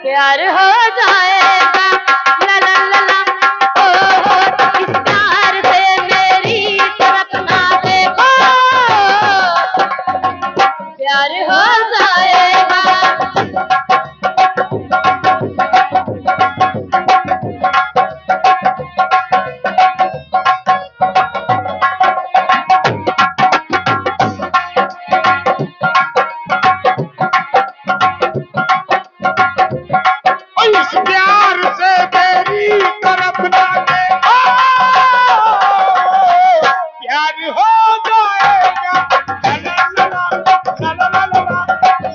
प्यार हो जाएगा ला ला ला ला ओ इस प्यार से मेरी तरफ ना देखो प्यार हो जाएगा इस प्यार से मेरी तरफ ना देखो प्यार हो जाएगा ला ला ला ला ला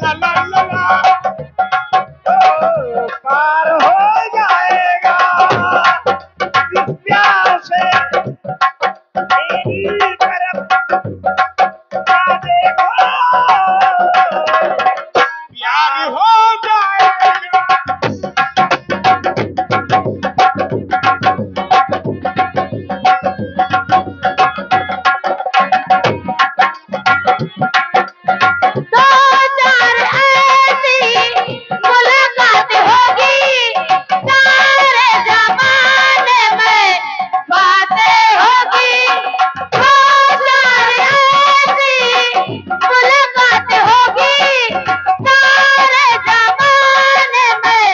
ला ला ला ला पार हो जाएगा इस प्यार से मेरी तरफ ना देखो प्यार हो जाएगा दो चार ऐसी मुलाकात होगी सारे जमाने में बातें होगी दो चार ऐसी मुलाकात होगी सारे जमाने में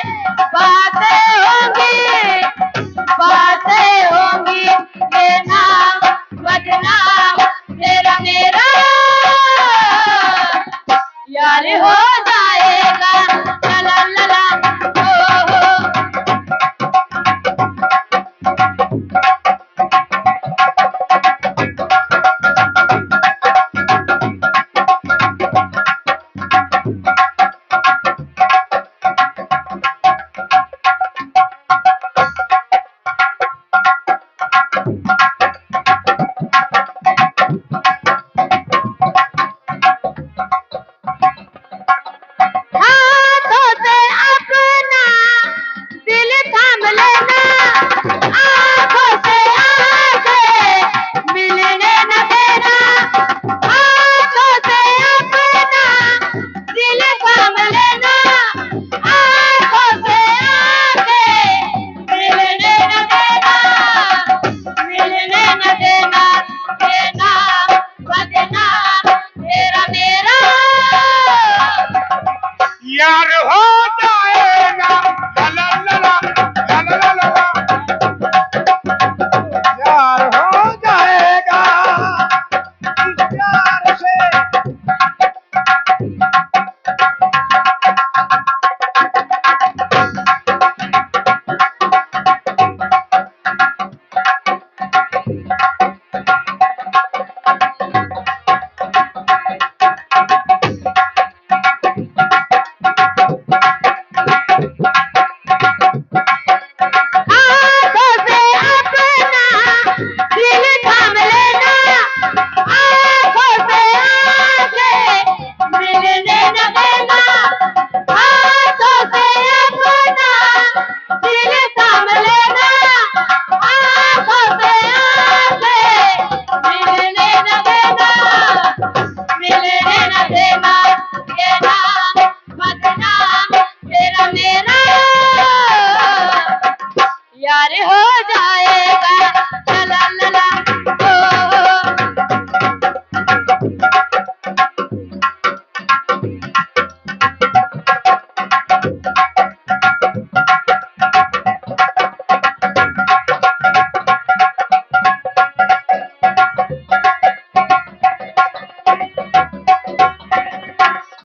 बातें होंगी ये नाम बदनाम तेरा मेरा यार हो जाएगा ला ला ला ला हो हाथों से अपना दिल थाम लेना आंखों से आंखें मिलने न देना हाथों से अपना दिल थाम लेना आंखों से आंखें मिलने न देना ये नाम बदनाम तेरा मेरा यार हो जाए